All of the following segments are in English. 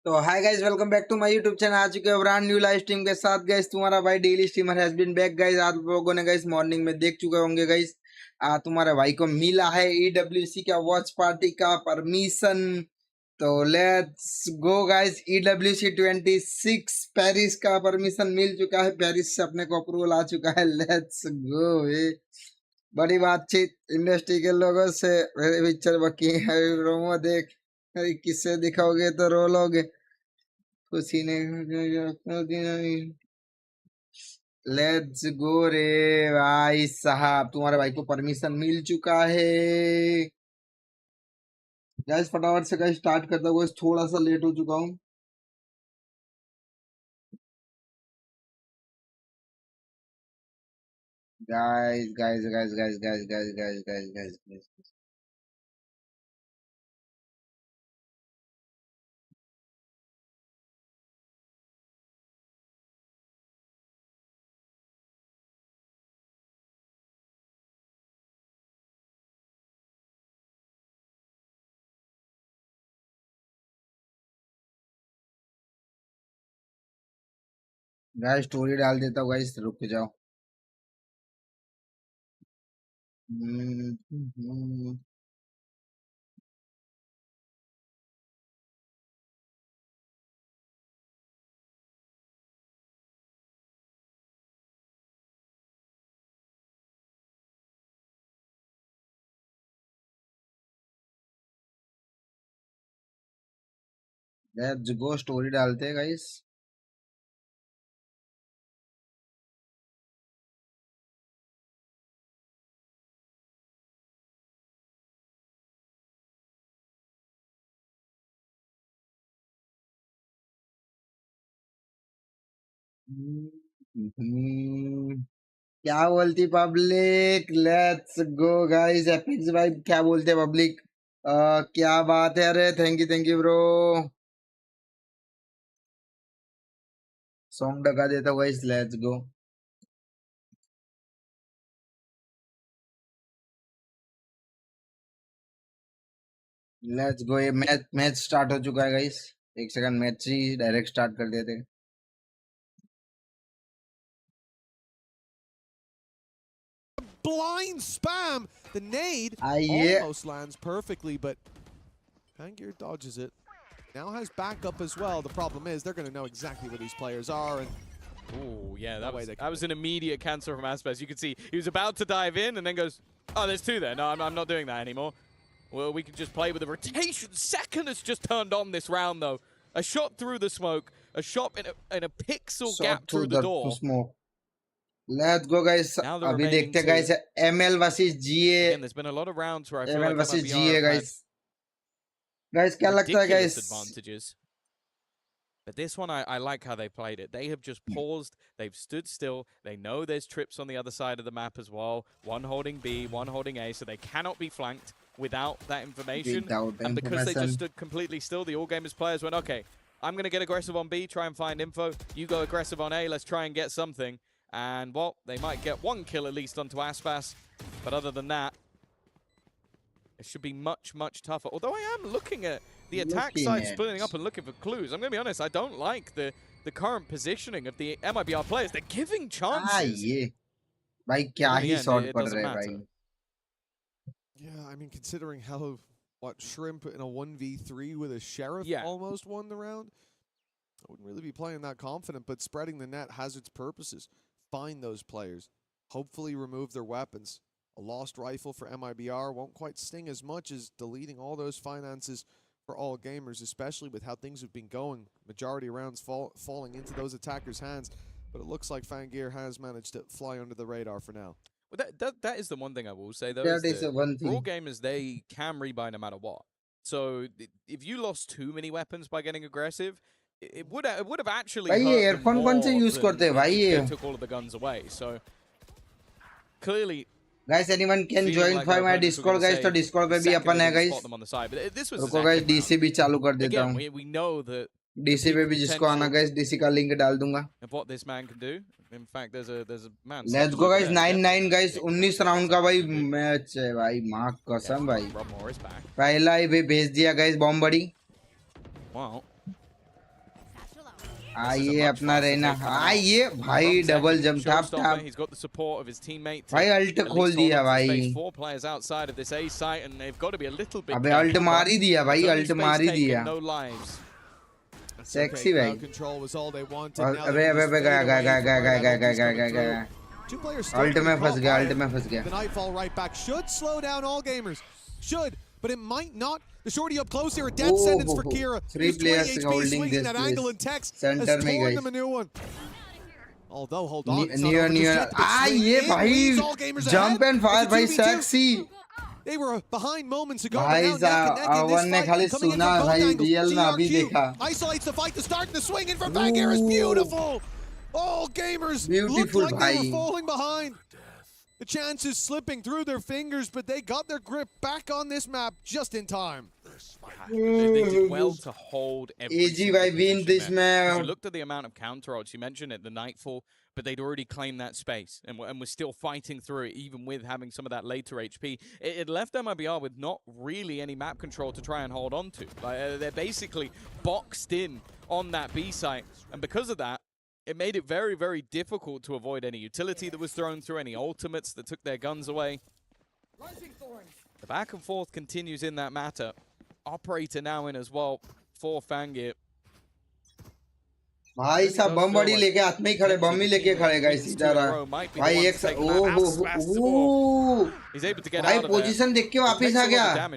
तो hi guys, welcome back to my YouTube channel. आ चुके हैं ब्रांड न्यू लाइव स्ट्रीम के साथ। गाइस तुम्हारा भाई daily streamer has been back. Guys आप लोगों ने गाइस मॉर्निंग में देख चुके होंगे गाइस, तुम्हारे भाई को मिला है ईडब्ल्यूसी का वॉच पार्टी का परमिशन। तो let's go guys, EWC 26 Paris का परमिशन मिल चुका है। पेरिस से अपने को अप्रूवल आ चुका है। Let's go. बड़ी बातचीत इंडस्ट्री के लोगों से पिक्चर बाकी है। रोमो देख, किससे दिखाओगे तो रोलोगे। खुशी ने लेट्स गो रे भाई साहब, तुम्हारे भाई को परमिशन मिल चुका है। गाइस फटाफट से गाइस स्टार्ट करता हूँ। थोड़ा सा लेट हो चुका हूँ। Guys guys guys guys guys guys guys guys guys guys guys story डाल देता हूँ। गाइस रुक जाओ। लेट्स गो, स्टोरी डालते हैं गाइस। क्या बोलती public? Let's go guys, epics भाई क्या बोलते पब्लिक? क्या बात है। अरे थैंक यू ब्रो। सॉन्ग लगा देता हूँ guys. Let's go. Let's go. ये मैच मैच स्टार्ट हो चुका है गाइस। एक सेकंड, मैच ही डायरेक्ट स्टार्ट कर देते हैं। Blind spam. The nade आइए। almost lands perfectly, but Pangear dodges it. Now has backup as well. The problem is they're going to know exactly where these players are. And oh yeah, that was an immediate cancel from Aspes. You could see he was about to dive in and then goes, oh, there's two there. No, I'm not doing that anymore. Well, we can just play with the rotation. Second has just turned on this round though. A shot through the smoke, a shot in a pixel gap through the door. Smoke. Let's go guys. अभी देखते हैं guys, ML versus GA. Again, there's been a lot of rounds where I feel ML like versus MIBR GA guys. Guys क्या लगता है guys? Advantages. But this one, I like how they played it. They have just paused. They've stood still. They know there's trips on the other side of the map as well. One holding B, one holding A, so they cannot be flanked without that information. And because they just stood completely still, the all-gamers players went, okay, I'm going to get aggressive on B, try and find info. You go aggressive on A, let's try and get something. And, well, they might get one kill at least onto Aspas. But other than that, it should be much, much tougher. Although I am looking at the attack side splitting up and looking for clues. I'm going to be honest, I don't like the current positioning of the MIBR players. They're giving chances. भाई क्या ही shot पड़ रहे हैं भाई. Yeah, I mean, considering how Shrimp in a 1v3 with a Sheriff almost won the round, I wouldn't really be playing that confident, but spreading the net has its purposes. Find those players. Hopefully remove their weapons. A lost rifle for MIBR won't quite sting as much as deleting all those finances for all gamers, especially with how things have been going. Majority of rounds falling into those attackers' hands, but it looks like Fangear has managed to fly under the radar for now. Well, that is the one thing I will say, though. That is the one thing. For all gamers, they can rebuy no matter what. So if you lost too many weapons by getting aggressive, it would have actually hurt them more than they took all of the guns away. So clearly, guys, anyone can join for my Discord guys. तो Discord पे भी अपन है guys. रुको guys, DC भी चालू कर देता हूँ. We know that DC पे भी जिसको आना guys, DC का लिंक डाल दूंगा. What this man can do. In fact, there's a man. Let's go guys, 9-9 guys. 19 round का भाई मैच है भाई. माँ कसम भाई. पहला ही भेज दिया guys बॉम्ब बड़ी. Wow. आइए अपना रहना आइए भाई double jump tap tap He's got the support of his teammate to भाई अल्ट at खोल least hold दिया on to भाई space. 4 players outside of this A site, and they've got to be a little bit अबे careful. Alt मार ही दिया भाई It's only alt space मार ही taken, दिया no lives. सेक्सी भाई Control was all they wanted. और Now अबे they अबे just अबे fade गया away गया गया from गया where गया that गया ulti's गया coming गया गया through. Two players still ult gonna में be फंस caught गया by अल्ट it. में फंस गया The nightfall right back should slow down all gamers. Should, but it might not. The shorty up close here, a death sentence for Kira. Three Who's 20 players HP holding swinging this that place. angle and text Center has में torn guys. them a new one. Although, hold on, it's not near over just near yet. The big आ swing ये in भाई leaves all gamers jump ahead. And fire It's a भाई 2v2. Sexy They were behind moments ago, but भाई now neck and neck in साहब this oven ने fight. खाली Coming in सुना from both भाई angles. Real में अभी GRQ देखा isolates the fight to start, and the swing in from back air is beautiful. All gamers looked Beautiful like they were भाई falling behind. The chances slipping through their fingers, but they got their grip back on this map just in time. They did well to hold every AG single भाई win position this there. If you में looked at the amount of counter odds, you mentioned it, the Nightfall, but they'd already claimed that space, and we're still fighting through it, even with having some of that later HP. It left MIBR with not really any map control to try and hold on to. Like, they're basically boxed in on that B site, and because of that, it made it very, very difficult to avoid any utility that was thrown through, any ultimates that took their guns away. The back and forth continues in that matter. Operator now in as well for Fangir. भाई साहब बम बड़ी लेके हाथ में ही खड़े बम ही लेके खड़े guys इधर भाई एक ओहो भाई पोजीशन देख के वापस आ गया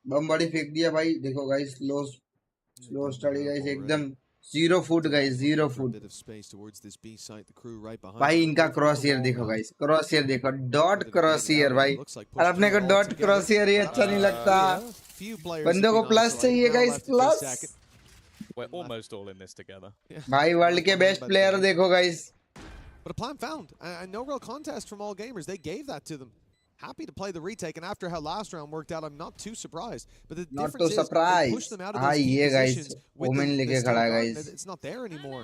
बम बड़ी फेंक दिया भाई देखो गाइस स्लो स्टडी गाइस एकदम 0 फुट गाइस 0 फुट भाई इनका क्रॉस ईयर देखो गाइस क्रॉस ईयर देखो डॉट क्रॉस ईयर भाई और अपने को डॉट क्रॉस ईयर ही अच्छा नहीं लगता बंदों को प्लस चाहिए guys plus We're almost all in this together. भाई वर्ल्ड के बेस्ट प्लेयर देखो guys But a plan found, and no real contest from all gamers. They gave that to them. Happy to play the retake, and after how last round worked out, I'm not too surprised. But the difference is they pushed them out of those key positions with the steel guard. It's not there anymore.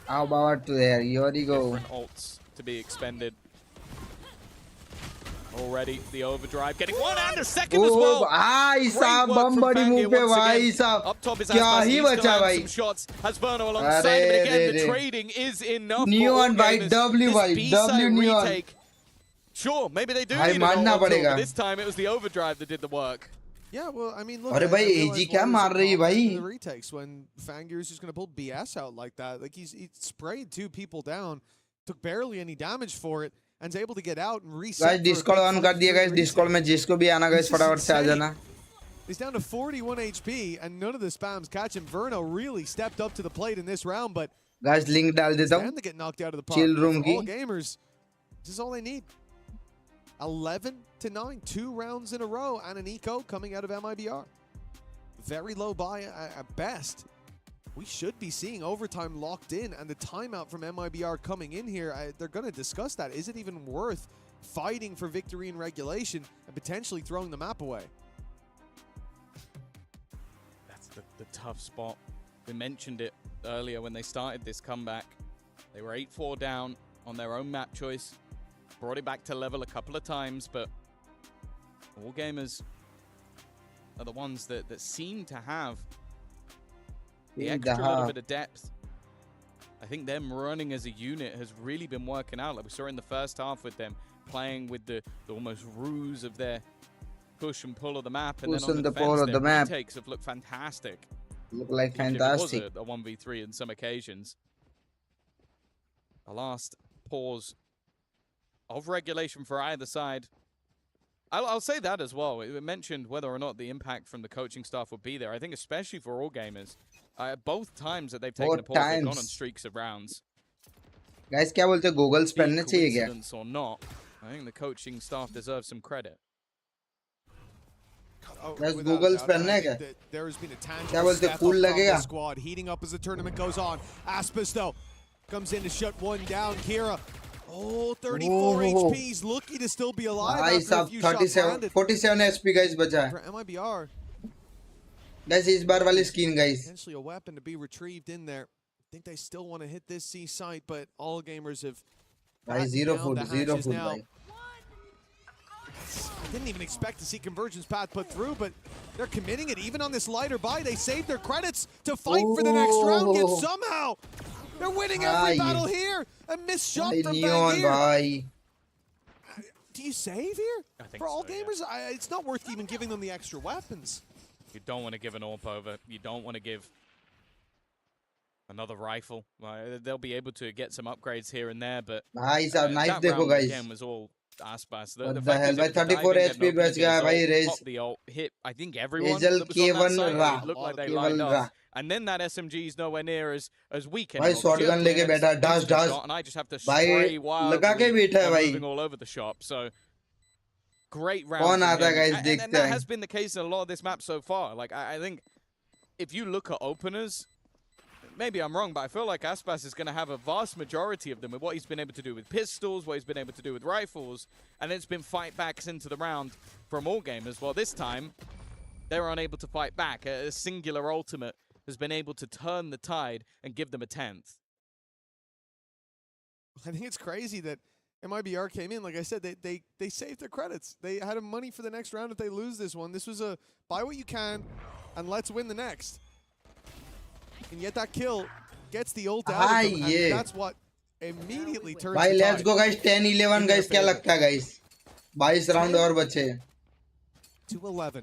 How about to there? Here you go. Different ults to be expended. Already the overdrive getting one and a second as well. भाई साहब बम बड़ी मुंह पे भाई साहब क्या ही बचा भाई shots has Verno alongside him again. The trading is enough. Neon by W by W Neon. Sure, maybe they do भाई need मानना an पड़ेगा but this time it was the overdrive that did the work. Yeah, well, I mean, look. अरे भाई एजी क्या मार रही है भाई? The retakes when Fangir is just going to pull BS out like that. Like he sprayed 2 people down, took barely any damage for it, and is able to get out and reset. Guys, Discord on कर दिया guys. Discord में जिसको भी आना guys फटाफट से आ जाना. He's down to 41 HP, and none of the spams catch him. Verno really stepped up to the plate in this round, but guys link डाल देता हूँ. to get knocked out of the park. Chill room की. All gamers, this is all they need. 11-9, 2 rounds in a row, and an eco coming out of MIBR. Very low buy at best. We should be seeing overtime locked in, and the timeout from MIBR coming in here, they're going to discuss that. Is it even worth fighting for victory in regulation and potentially throwing the map away? That's the tough spot. We mentioned it earlier when they started this comeback. They were 8-4 down on their own map choice. Brought it back to level a couple of times, but all gamers are the ones that seem to have the extra little bit of depth. I think them running as a unit has really been working out. Like we saw in the first half with them playing with the almost ruse of their push and pull of the map, and then on the defense, their retakes have looked fantastic. Look like fantastic. It was a 1v3 in some occasions. The last pause of regulation for either side. I'll say that as well. We mentioned whether or not the impact from the coaching staff would be there. I think especially for all gamers, both times that they've taken a pause, they've gone on streaks of rounds. Guys, क्या बोलते हैं? Googles पहनने चाहिए क्या? Coincidence or not, I think the coaching staff deserves some credit. Guys, Googles पहनने हैं क्या? There has been a tangible क्या बोलते हैं? Cool लगेगा? Squad heating up as the tournament goes on. Aspas though comes in to shut one down. Kira. Oh, 34 HP's lucky to still be alive after a few shots landed. 47 HP guys बचा है. For MIBR. Guys, इस बार वाली skin guys. Potentially a weapon to be retrieved in there. I think they still want to hit this C site, but all gamers have. भाई 0 foot भाई. Didn't even expect to see convergence path put through, but they're committing it even on this lighter buy. They saved their credits to fight for the next round, yet somehow they're winning every battle here. A missed shot from Neon Bangir. Do you save here? I think For all so, yeah. gamers, it's not worth even giving them the extra weapons. You don't want to give an AWP over. You don't want to give another rifle. They'll be able to get some upgrades here and there, but भाई साहब knife that देखो round guys. again was all Aspas. What the fact hell is it भाई was a 34 diving, HP get an बच गया भाई opening race. pop the ult, hit I think everyone Hazel that was on that K1 side. Ra. It looked like they K1 lined Ra. up. And then that SMG is nowhere near as weak भाई anymore. 'cause you have shotgun लेके clearance, बैठा dash instant dash. shot, and I just have to भाई spray लगा के wildly बैठा है and भाई. moving all over the shop. So great round. कौन from आता है him. guys And देखते that हैं. has been the case in a lot of this map so far. Like I think if you look at openers, maybe I'm wrong, but I feel like Aspas is going to have a vast majority of them with what he's been able to do with pistols, what he's been able to do with rifles, and it's been fight backs into the round from all gamers. Well, this time, they were unable to fight back. A singular ultimate has been able to turn the tide and give them a 10th. I think it's crazy that MIBR came in. Like I said, they saved their credits. They had money for the next round if they lose this one. This was a buy what you can and let's win the next. And yet that kill gets the ult out of them, and that's what immediately turns भाई the let's tide. Go guys 10-11 guys क्या लगता है guys 22 round और बचे 2-11.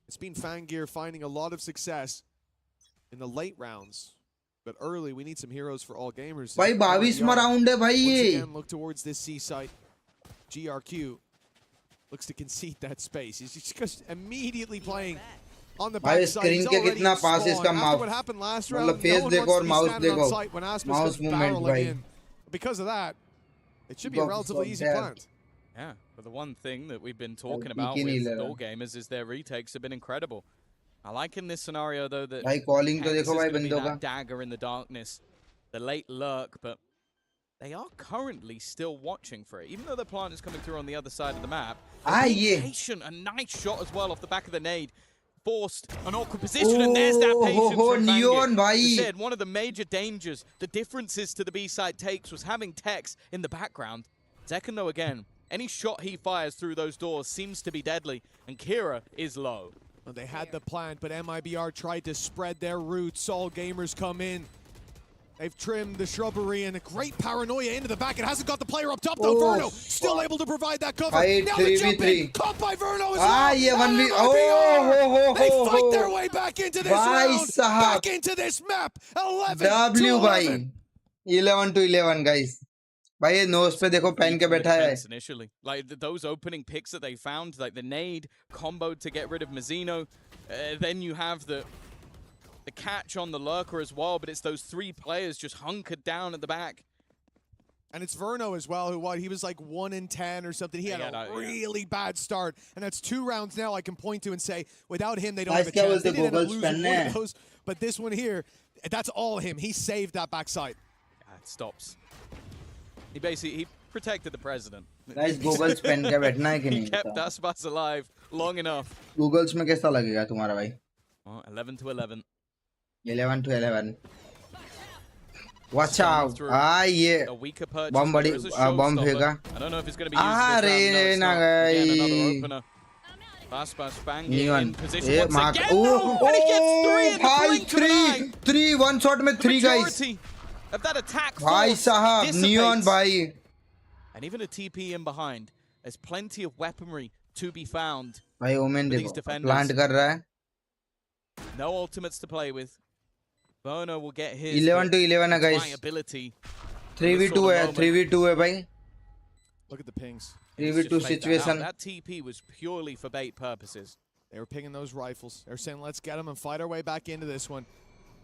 It's been Fangir finding a lot of success in the late rounds, but early we need some heroes for all gamers. भाई 22वां round है भाई Once ये again, look towards this C site. GRQ looks to concede that space. He's just immediately playing on the भाई back side. Screen He's के already कितना in pass spawn. इसका After mouse what happened last मतलब round, face no one देखो wants और to be mouse standing on देखो site when Aspas mouse goes movement barreling भाई in. Because of that, it should be a relatively easy plant. Yeah, but the one thing that we've been talking peek about ही नहीं with ले रहा. all gamers is their retakes have been incredible. I like in this scenario, though, that भाई calling तो Hex देखो is भाई gonna be बंदों that का dagger in the darkness, the late lurk, but they are currently still watching for it. Even though the plant is coming through on the other side of the map, they're being ये patient. A nice shot as well off the back of the nade. Forced an awkward position, and there's that patience from Neon Bangir. भाई As I said, one of the major dangers, the differences to the B-side takes was having Tex in the background. Zekken, though, again, any shot he fires through those doors seems to be deadly, and Kira is low. Well, they had the plant, but MIBR tried to spread their roots. All gamers come in. They've trimmed the shrubbery and a great paranoia into the back. It hasn't got the player up top though. Verno still able to provide that cover. Now the jump in, caught by Verno as well. ये 1v They fight their way back into this round, back into this map. 11-11. भाई 11-11 guys भाई ये knows पे देखो पहन के बैठा है Initially, like those opening picks that they found, like the nade comboed to get rid of Mazzino. Then you have the catch on the lurker as well, but it's those three players just hunkered down at the back. And it's Verno as well, who he was like 1 in 10 or something. He had a really bad start, and that's 2 rounds now I can point to and say, without him, they don't have a chance. They did end up losing one of those, but this one here, that's all him. He saved that backside. Yeah, it stops. He basically protected the president. Guys, Googles पहन के बैठना है कि नहीं? He kept Aspas alive long enough. Googles में कैसा लगेगा तुम्हारा भाई? 11-11. 11-11. Watch out! ये बम बड़ी बम फेंका. I don't know if it's going to be used this round. No, again, another opener. Aspas banging in position once again. No, and he gets 3 in the blink of an eye. 3 one shot में 3 guys. Of that attack भाई साहब Neon भाई. And even a TP in behind. There's plenty of weaponry to be found. भाई women देखो plant कर रहा है. No ultimates to play with. Verno will get his 11-11 है guys. ability. 3v2 है 3v2 है भाई. Look at the pings. 3v2 situation. That TP was purely for bait purposes. They were pinging those rifles. They're saying, let's get them and fight our way back into this one.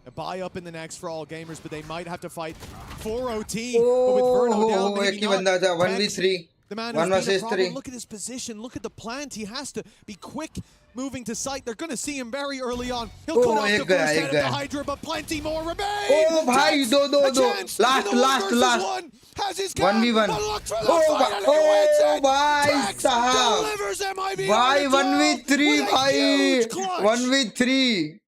A buy up in the next for all gamers, but they might have to fight for OT. But with Verno down, maybe not. 1v3. The man has been a problem. Look at his position. Look at the plant. He has to be quick moving to site. They're going to see him very early on. He'll cut off the first head of the Hydra, but plenty more remain. Oh, bhai, do. Last. Has his 1v1. Oh, bhai, sahab. Delivers MIBR. Bhai, 1v3, bhai. 1v3.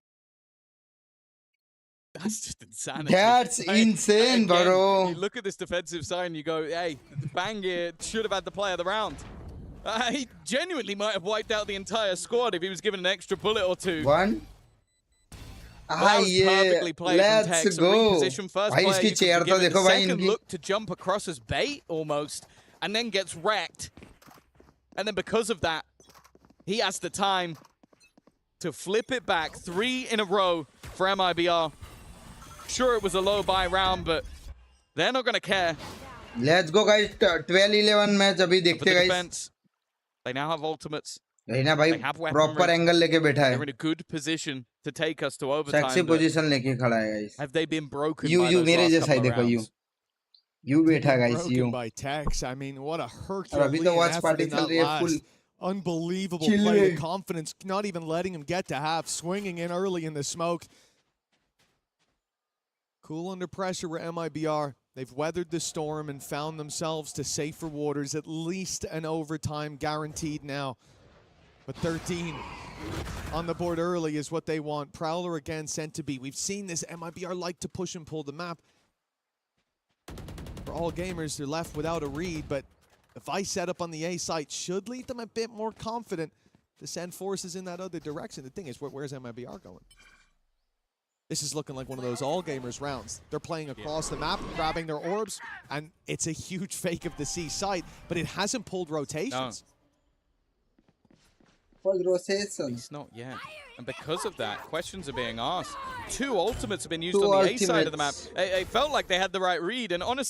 That's just insanity. That's insane, again, bro. You look at this defensive side and you go, hey, Bangir should have had the play of the round. He genuinely might have wiped out the entire squad if he was given an extra bullet or two. One. That was perfectly played from Tex. Let's A go. reposition first भाई player इसकी you can chair forgive तो it. देखो The भाई second इनकी. look to jump across as bait almost, and then gets wrecked. And then because of that, he has the time to flip it back 3 in a row for MIBR. Sure, it was a low buy round, but they're not going to care. Let's go guys. 12-11 match अभी For the देखते guys. defense, they now have ultimates. रहीना भाई They have weaponry. Proper angle लेके बैठा They're है. in a good position to take us to overtime. Sexy but position लेके खड़ा है guys. have they been broken You by those मेरे last जैसा ही couple of देखो you. rounds? You बैठा guys Broken you. by Tex. I mean, what a और अभी Herculean तो watch effort party in चल that रही है last. full. Unbelievable Chill play. में. The confidence not even letting him get to half. Swinging in early in the smoke. Cool under pressure with MIBR. They've weathered the storm and found themselves to safer waters. At least an overtime guaranteed now. But 13 on the board early is what they want. Prowler again sent to B. We've seen this. MIBR like to push and pull the map. For all gamers, they're left without a read, but the Vice setup on the A site should leave them a bit more confident to send forces in that other direction. The thing is, where's MIBR going? This is looking like one of those all-gamers rounds. They're playing across the map, grabbing their orbs, and it's a huge fake of the C site, but it hasn't pulled rotations. It's not yet. And because of that, questions are being asked. 2 ultimates have been used Two on the A side of the map. ultimates. It felt like they had the right read, and honestly,